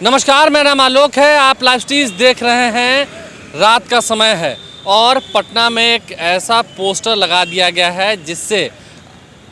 नमस्कार, मेरा नाम आलोक है। आप लाइव स्ट्रीज देख रहे हैं। रात का समय है और पटना में एक ऐसा पोस्टर लगा दिया गया है जिससे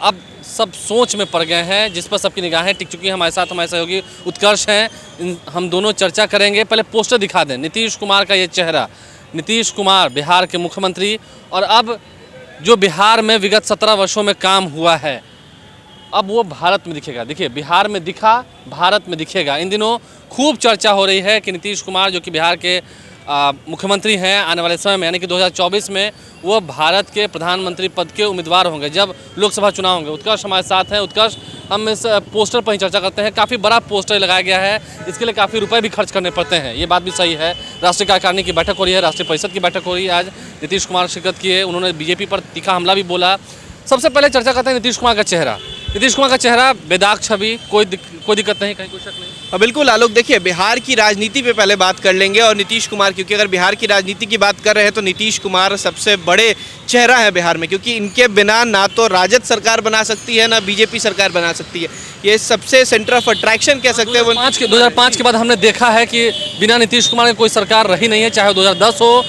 अब सब सोच में पड़ गए हैं, जिस पर सबकी निगाहें टिक चुकी हैं। हमारे साथ हमारे सहयोगी उत्कर्ष हैं। हम दोनों चर्चा करेंगे। पहले पोस्टर दिखा दें। नीतीश कुमार का ये चेहरा, नीतीश कुमार बिहार के मुख्यमंत्री, और अब जो बिहार में विगत 17 वर्षों में काम हुआ है अब वो भारत में दिखेगा। देखिए, बिहार में दिखा, भारत में दिखेगा। इन दिनों खूब चर्चा हो रही है कि नीतीश कुमार जो कि बिहार के मुख्यमंत्री हैं, आने वाले समय में यानी कि 2024 में वो भारत के प्रधानमंत्री पद के उम्मीदवार होंगे जब लोकसभा चुनाव होंगे। उत्कर्ष हमारे साथ हैं। उत्कर्ष, हम इस पोस्टर पर ही चर्चा करते हैं। काफ़ी बड़ा पोस्टर लगाया गया है, इसके लिए काफ़ी रुपए भी खर्च करने पड़ते हैं, ये बात भी सही है। राष्ट्रीय कार्यकारिणी की बैठक हो रही है, राष्ट्रीय परिषद की बैठक हो रही है। आज नीतीश कुमार शिरकत किए, उन्होंने बीजेपी पर तीखा हमला भी बोला। सबसे पहले चर्चा करते हैं नीतीश कुमार का चेहरा। नीतीश कुमार का चेहरा बेदाग छवि, कोई दिक्कत नहीं, कहीं कोई शक नहीं। बिल्कुल आलोक, देखिए बिहार की राजनीति पे पहले बात कर लेंगे और नीतीश कुमार, क्योंकि अगर बिहार की राजनीति की बात कर रहे हैं तो नीतीश कुमार सबसे बड़े चेहरा है बिहार में, क्योंकि इनके बिना ना तो राजद सरकार बना सकती है ना बीजेपी सरकार बना सकती है। ये सबसे सेंटर ऑफ अट्रैक्शन कह सकते हैं। 2005 के बाद हमने देखा है कि बिना नीतीश कुमार के कोई सरकार रही नहीं है, चाहे 2010 हो,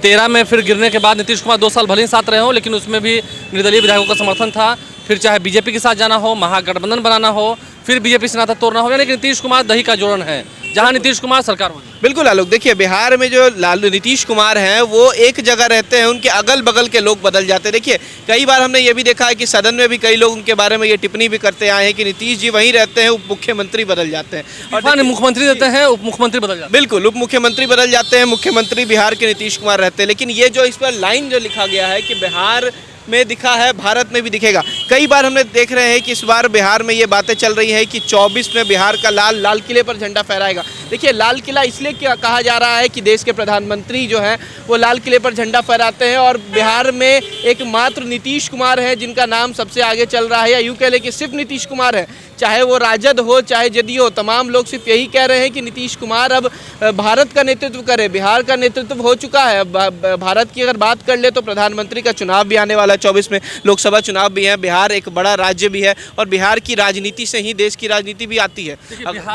13 में फिर गिरने के बाद नीतीश कुमार 2 साल भले ही साथ रहे हो, लेकिन उसमें भी निर्दलीय विधायकों का समर्थन था। फिर चाहे बीजेपी के साथ जाना हो, महागठबंधन बनाना हो, फिर बीजेपी से नाता तोड़ना हो, यानी कि नीतीश कुमार दही का जोड़न है, जहां नीतीश कुमार सरकार हो। बिल्कुल आलोक, देखिए बिहार में जो नीतीश कुमार हैं वो एक जगह रहते हैं, उनके अगल बगल के लोग बदल जाते हैं। देखिए कई बार हमने ये भी देखा है कि सदन में भी कई लोग उनके बारे में ये टिप्पणी भी करते आए हैं कि नीतीश जी वहीं रहते हैं, उप मुख्यमंत्री बदल जाते हैं, और मुख्यमंत्री देते हैं, उप मुख्यमंत्री बदल जाते हैं। बिल्कुल, उप मुख्यमंत्री बदल जाते हैं, मुख्यमंत्री बिहार के नीतीश कुमार रहते हैं। लेकिन ये जो इस पर लाइन जो लिखा गया है कि बिहार में दिखा है, भारत में भी दिखेगा। कई बार हमने देख रहे हैं कि इस बार बिहार में ये बातें चल रही हैं कि 24 में बिहार का लाल किले पर झंडा फहराएगा। देखिए लाल किला इसलिए कहा जा रहा है कि देश के प्रधानमंत्री जो हैं वो लाल किले पर झंडा फहराते हैं, और बिहार में एकमात्र नीतीश कुमार है जिनका नाम सबसे आगे चल रहा है, या यूँ कह लें कि सिर्फ नीतीश कुमार है। चाहे वो राजद हो चाहे जदयू हो, तमाम लोग सिर्फ यही कह रहे हैं कि नीतीश कुमार अब भारत का नेतृत्व करे। बिहार का नेतृत्व हो चुका है। भारत की अगर बात कर ले तो प्रधानमंत्री का चुनाव भी आने वाला है, 24 में लोकसभा चुनाव भी है। बिहार एक बड़ा राज्य भी है और बिहार की राजनीति से ही देश की राजनीति भी आती है।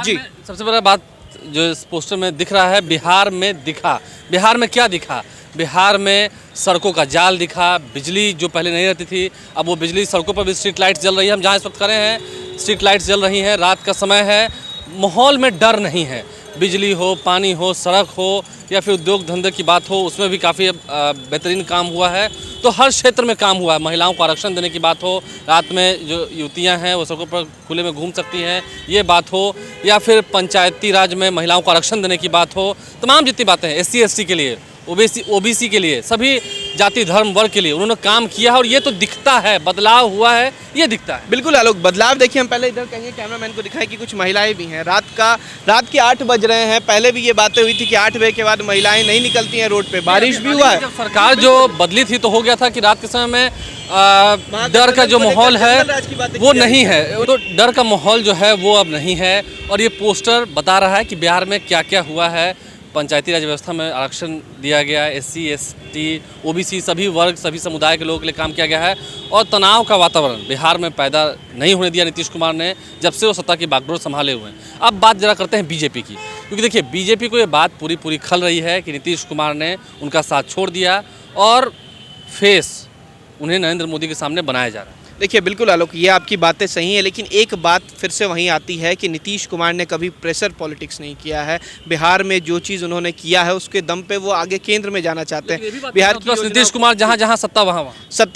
जी, सबसे बड़ा बात जो इस पोस्टर में दिख रहा है, बिहार में दिखा। बिहार में क्या दिखा? बिहार में सड़कों का जाल दिखा, बिजली जो पहले नहीं रहती थी अब वो बिजली, सड़कों पर भी स्ट्रीट लाइट्स जल रही है। हम जहाँ इस वक्त खड़े हैं स्ट्रीट लाइट्स जल रही हैं, रात का समय है, माहौल में डर नहीं है। बिजली हो, पानी हो, सड़क हो या फिर उद्योग धंधे की बात हो, उसमें भी काफ़ी बेहतरीन काम हुआ है। तो हर क्षेत्र में काम हुआ है। महिलाओं को आरक्षण देने की बात हो, रात में जो युवतियां हैं वो सड़कों पर खुले में घूम सकती हैं, ये बात हो, या फिर पंचायती राज में महिलाओं को आरक्षण देने की बात हो, तमाम जितनी बातें हैं, SC ST के लिए, OBC के लिए, सभी जाति धर्म वर्ग के लिए उन्होंने काम किया है, और ये तो दिखता है, बदलाव हुआ है, ये दिखता है। बिल्कुल आलोक, बदलाव देखिए, हम पहले इधर कहेंगे कैमरामैन को दिखाएं कि कुछ महिलाएं भी हैं। रात के 8 बज रहे हैं। पहले भी ये बातें हुई थी कि 8 बजे के बाद महिलाएं नहीं निकलती हैं रोड पे। बारिश भी हुआ है। जब सरकार जो बदली थी तो हो गया था कि रात के समय में डर का जो माहौल है वो नहीं है, तो डर का माहौल जो है वो अब नहीं है। और ये पोस्टर बता रहा है कि बिहार में क्या क्या हुआ है। पंचायती राज व्यवस्था में आरक्षण दिया गया है, SC ST OBC सभी वर्ग सभी समुदाय के लोगों के लिए काम किया गया है, और तनाव का वातावरण बिहार में पैदा नहीं होने दिया नीतीश कुमार ने जब से वो सत्ता की बागडोर संभाले हुए हैं। अब बात जरा करते हैं बीजेपी की, क्योंकि देखिए बीजेपी को ये बात पूरी खल रही है कि नीतीश कुमार ने उनका साथ छोड़ दिया और फेस उन्हें नरेंद्र मोदी के सामने बनाया जा रहा है। देखिए बिल्कुल आलोक, ये आपकी बातें सही हैं, लेकिन एक बात फिर से वहीं आती है कि नीतीश कुमार ने कभी प्रेशर पॉलिटिक्स नहीं किया है। बिहार में जो चीज़ उन्होंने किया है उसके दम पे वो आगे केंद्र में जाना चाहते हैं। बिहार की नीतीश कुमार जहाँ सत्ता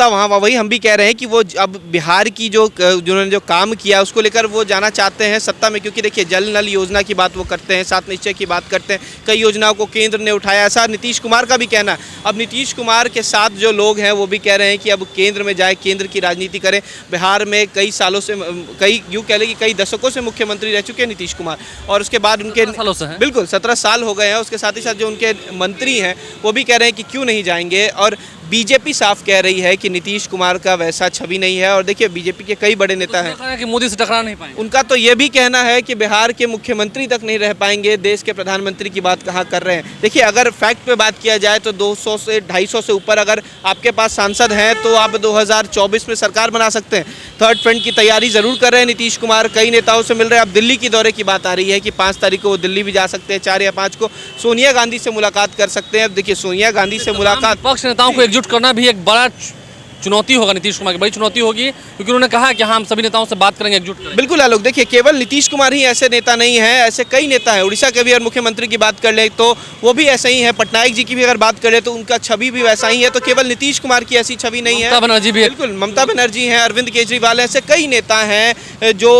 वहाँ वही हम भी कह रहे हैं कि वो अब बिहार की जिन्होंने जो काम किया उसको लेकर वो जाना चाहते हैं सत्ता में, क्योंकि देखिए जल नल योजना की बात वो करते हैं, 7 निश्चय की बात करते हैं, कई योजनाओं को केंद्र ने उठाया, ऐसा नीतीश कुमार का भी कहना है। अब नीतीश कुमार के साथ जो लोग हैं वो भी कह रहे हैं कि अब केंद्र में जाए, केंद्र की राजनीति करें। बिहार में कई सालों से, यूँ कह लें कि कई दशकों से मुख्यमंत्री रह चुके हैं नीतीश कुमार, और उसके बाद उनके 17 सालों से हैं। बिल्कुल 17 साल हो गए हैं। उसके साथ ही साथ जो उनके मंत्री हैं वो भी कह रहे हैं कि क्यों नहीं जाएंगे। और बीजेपी साफ कह रही है कि नीतीश कुमार का वैसा छवि नहीं है। और देखिए बीजेपी के कई बड़े नेता हैं कि मोदी से टकरा नहीं पाएंगे। उनका तो ये भी कहना है कि बिहार के मुख्यमंत्री तक नहीं रह पाएंगे, देश के प्रधानमंत्री की बात कहाँ कर रहे हैं। देखिए अगर फैक्ट पे बात किया जाए तो 200 से 250 से ऊपर अगर आपके पास सांसद हैं तो आप 2024 में सरकार बना सकते हैं। थर्ड फ्रंट की तैयारी जरूर कर रहे हैं नीतीश कुमार, कई नेताओं से मिल रहे हैं। अब दिल्ली की दौरे की बात आ रही है कि 5 तारीख को वो दिल्ली भी जा सकते हैं, 4 या 5 को सोनिया गांधी से मुलाकात कर सकते हैं। अब देखिए सोनिया गांधी से मुलाकात, विपक्ष नेताओं को एकजुट करना भी एक बड़ा चुनौती होगा, नीतीश कुमार की बड़ी चुनौती होगी, क्योंकि उन्होंने कहा कि हम सभी नेताओं से बात करेंगे, एकजुट करेंगे। बिल्कुल आलोक, देखिए केवल नीतीश कुमार ही ऐसे नेता नहीं है, ऐसे कई नेता हैं। उड़ीसा के भी अगर मुख्यमंत्री की बात कर ले तो वो भी ऐसे ही है। पटनायक जी की भी अगर बात करें तो उनका छवि भी वैसा ही है। तो केवल नीतीश कुमार की ऐसी छवि नहीं है, ममता बनर्जी भी, बिल्कुल ममता बनर्जी हैं, अरविंद केजरीवाल, ऐसे कई नेता हैं जो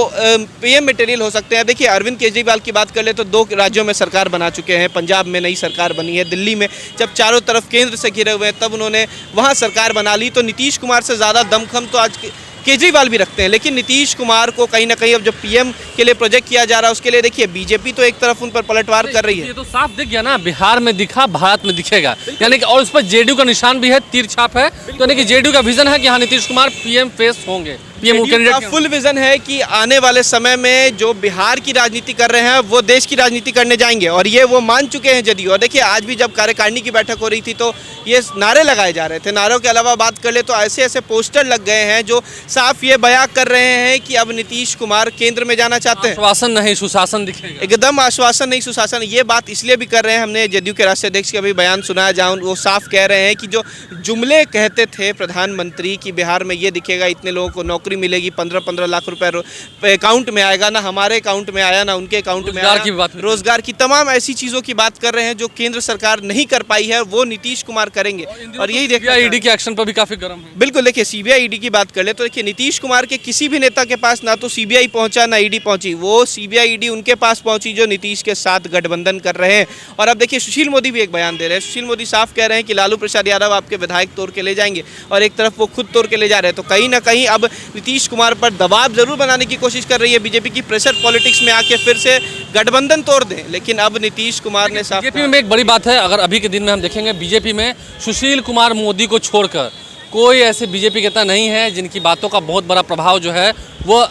पीएम मटेरियल हो सकते हैं। देखिए अरविंद केजरीवाल की बात कर ले तो 2 राज्यों में सरकार बना चुके हैं। पंजाब में नई सरकार बनी है, दिल्ली में जब चारों तरफ केंद्र से घिरे हुए हैं तब उन्होंने वहाँ सरकार बना ली। तो नीतीश कुमार से ज़्यादा दमखम तो आज केजरीवाल भी रखते हैं। लेकिन नीतीश कुमार को कहीं ना कहीं अब जो पीएम के लिए प्रोजेक्ट किया जा रहा है उसके लिए देखिए बीजेपी तो एक तरफ उन पर पलटवार कर रही है। ये तो साफ दिख गया ना, बिहार में दिखा, भारत में दिखेगा, यानी कि और उस पर जेडीयू का निशान भी है, तीर छाप है। तो यानी कि जेडीयू का विजन है कि हाँ नीतीश कुमार पीएम फेस होंगे, पीएम कैंडिडेट। फुल विजन है कि आने वाले समय में जो बिहार की राजनीति कर रहे हैं वो देश की राजनीति करने जाएंगे, और ये वो मान चुके हैं जदयू। और देखिए आज भी जब कार्यकारिणी की बैठक हो रही थी तो ये नारे लगाए जा रहे थे। नारों के अलावा बात कर ले तो ऐसे ऐसे पोस्टर लग गए हैं जो साफ ये बयां कर रहे हैं कि अब नीतीश कुमार केंद्र में जाना चाहते हैं। आश्वासन नहीं सुशासन दिखेगा, एकदम आश्वासन नहीं सुशासन। ये बात इसलिए भी कर रहे हैं, हमने जदयू के राष्ट्रीय अध्यक्ष का भी बयान सुना जहाँ वो साफ कह रहे हैं कि जो जुमले कहते थे प्रधानमंत्री की बिहार में ये दिखेगा, इतने लोगों को नौकरी मिलेगी, 15-15 लाख रुपए अकाउंट में आएगा, ना हमारे अकाउंट में आया ना उनके अकाउंट में आया, रोजगार की तमाम ऐसी चीज़ों की बात कर रहे हैं जो केंद्र सरकार नहीं कर पाई है, वो नीतीश कुमार करेंगे। और यही देखिए ईडी के एक्शन पर भी काफी गर्म है। बिल्कुल, देखिए सीबीआई ईडी की बात कर ले तो देखिए नीतीश कुमार के किसी भी नेता के पास ना तो सीबीआई पहुंचा ना ईडी पहुंची, वो सीबीआई ईडी उनके पास पहुंची जो नीतीश के साथ गठबंधन कर रहे हैं। और अब देखिए सुशील मोदी भी एक बयान दे रहे हैं। सुशील मोदी साफ कह रहे हैं कि लालू प्रसाद यादव आपके विधायक तोड़ के ले जाएंगे, और एक तरफ वो खुद तोड़ के ले जा रहे हैं। तो कहीं ना कहीं अब नीतीश कुमार पर दबाव जरूर बनाने की कोशिश कर रही है बीजेपी की, प्रेशर पॉलिटिक्स में आके फिर से गठबंधन तोड़ दें। लेकिन अब नीतीश कुमार ने साफ, बीजेपी में एक बड़ी बात है, अगर अभी के दिन में हम देखेंगे बीजेपी में सुशील कुमार मोदी को छोड़कर कोई ऐसे बीजेपी नेता नहीं है जिनकी बातों का बहुत बड़ा प्रभाव जो है वो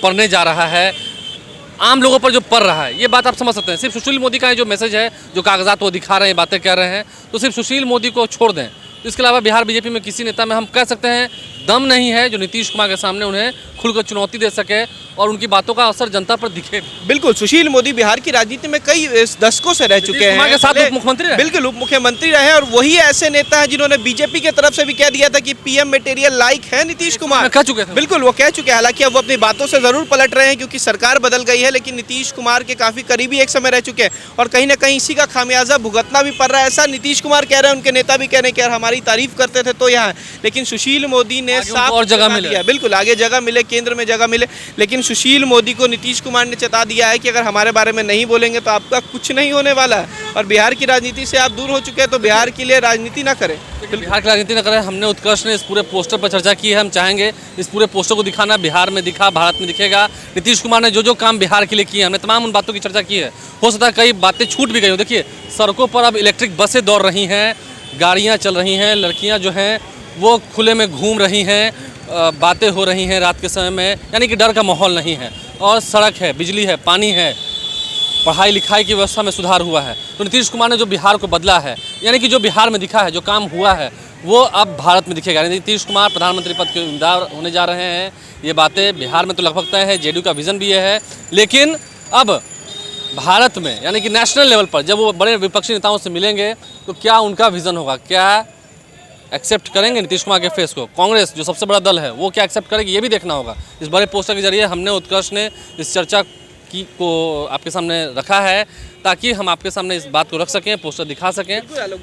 पड़ने जा रहा है, आम लोगों पर जो पड़ रहा है। ये बात आप समझ सकते हैं। सिर्फ सुशील मोदी का जो मैसेज है, जो कागजात वो दिखा रहे हैं, बातें कर रहे हैं, तो सिर्फ सुशील मोदी को छोड़ दें। तो इसके अलावा बिहार बीजेपी में किसी नेता में हम कह सकते हैं दम नहीं है जो नीतीश कुमार के सामने उन्हें खुलकर चुनौती दे सके और उनकी बातों का असर जनता पर दिखे। बिल्कुल, सुशील मोदी बिहार की राजनीति में कई दशकों से रह चुके हैं, के साथ उप मुख्यमंत्री रहे। बिल्कुल उप मुख्यमंत्री रहे, और वही ऐसे नेता हैं जिन्होंने बीजेपी की तरफ से भी कह दिया था कि पीएम मटेरियल लाइक है नीतीश कुमार, कह चुके थे। बिल्कुल वो कह चुके हैं। हालांकि अब वो अपनी बातों से जरूर पलट रहे हैं क्योंकि सरकार बदल गई है, लेकिन नीतीश कुमार के काफी करीबी एक समय रह चुके हैं और कहीं ना कहीं इसी का खामियाजा भुगतना भी पड़ रहा है। ऐसा नीतीश कुमार कह रहे हैं, उनके नेता भी कह रहे हैं कि यार हमारी तारीफ करते थे तो यहाँ, लेकिन सुशील मोदी ने साफ और जगह मिले, बिल्कुल आगे जगह मिले, केंद्र में जगह मिले, लेकिन सुशील मोदी को नीतीश कुमार ने चेता दिया है कि अगर हमारे बारे में नहीं बोलेंगे तो आपका कुछ नहीं होने वाला है, और बिहार की राजनीति से आप दूर हो चुके हैं तो बिहार के लिए राजनीति ना करें। बिहार की राजनीति न करें। हमने उत्कर्ष ने इस पूरे पोस्टर पर चर्चा की है, हम चाहेंगे इस पूरे पोस्टर को दिखाना, बिहार में दिखा, भारत में दिखेगा। नीतीश कुमार ने जो जो काम बिहार के लिए किए, हमने तमाम उन बातों की चर्चा की है। हो सकता है कई बातें छूट भी गई हो। देखिए सड़कों पर अब इलेक्ट्रिक बसें दौड़ रही हैं, गाड़ियाँ चल रही हैं, लड़कियाँ जो हैं वो खुले में घूम रही हैं, बातें हो रही हैं रात के समय में, यानी कि डर का माहौल नहीं है, और सड़क है, बिजली है, पानी है, पढ़ाई लिखाई की व्यवस्था में सुधार हुआ है। तो नीतीश कुमार ने जो बिहार को बदला है, यानी कि जो बिहार में दिखा है, जो काम हुआ है, वो अब भारत में दिखेगा। नीतीश कुमार प्रधानमंत्री पद के उम्मीदवार होने जा रहे हैं। ये बातें बिहार में तो लगभग तय है, जेडीयू का विजन भी ये है, लेकिन अब भारत में यानी कि नेशनल लेवल पर जब वो बड़े विपक्षी नेताओं से मिलेंगे तो क्या उनका विजन होगा, क्या एक्सेप्ट करेंगे नीतीश कुमार के फेस को, कांग्रेस जो सबसे बड़ा दल है वो क्या एक्सेप्ट करेगी, ये भी देखना होगा। इस बड़े पोस्टर के जरिए हमने उत्कर्ष ने इस चर्चा को आपके सामने रखा है ताकि हम आपके सामने इस बात को रख सकें, पोस्टर दिखा सकें।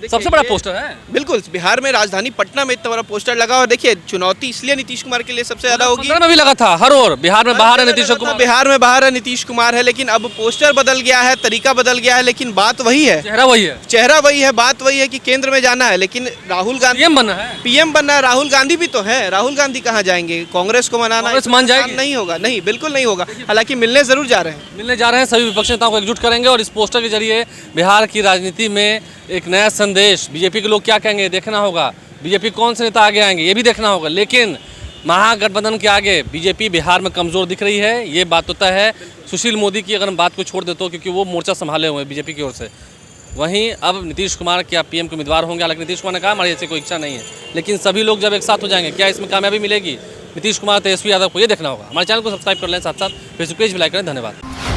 सबसे बड़ा पोस्टर है बिल्कुल, बिहार में राजधानी पटना में इतना बड़ा पोस्टर लगा, और देखिए चुनौती इसलिए नीतीश कुमार के लिए सबसे ज्यादा होगी। में भी लगा था हर ओर बिहार में बाहर है नीतीश कुमार, बिहार में बाहर है नीतीश कुमार है, लेकिन अब पोस्टर बदल गया है, तरीका बदल गया है, लेकिन बात वही है, चेहरा वही है, चेहरा वही है, बात वही है कि केंद्र में जाना है। लेकिन राहुल गांधी पीएम बनना है, राहुल गांधी भी तो है, राहुल गांधी कहाँ जाएंगे, कांग्रेस को मनाना नहीं होगा, नहीं बिल्कुल नहीं होगा। हालांकि मिलने जरूर जा रहे हैं, सभी विपक्षी नेताओं को एकजुट करेंगे और इस पोस्टर के जरिए बिहार की राजनीति में एक नया संदेश, बीजेपी के लोग क्या कहेंगे देखना होगा। बीजेपी कौन से नेता आगे आएंगे ये भी देखना होगा। लेकिन महागठबंधन के आगे बीजेपी बिहार में कमज़ोर दिख रही है, ये बात तो तय है। सुशील मोदी की अगर हम बात को छोड़ देते हो, क्योंकि वो मोर्चा संभाले हुए हैं बीजेपी की ओर से, वहीं अब नीतीश कुमार क्या पीएम के उम्मीदवार होंगे। हालांकि नीतीश कुमार ने कहा हमारी ऐसी कोई इच्छा नहीं है, लेकिन सभी लोग जब एक साथ हो जाएंगे, क्या इसमें कामयाबी मिलेगी नीतीश कुमार तेजस्वी यादव को, ये देखना होगा। हमारे चैनल को सब्सक्राइब कर लें, साथ साथ फेसबुक पेज भी लाइक करें। धन्यवाद।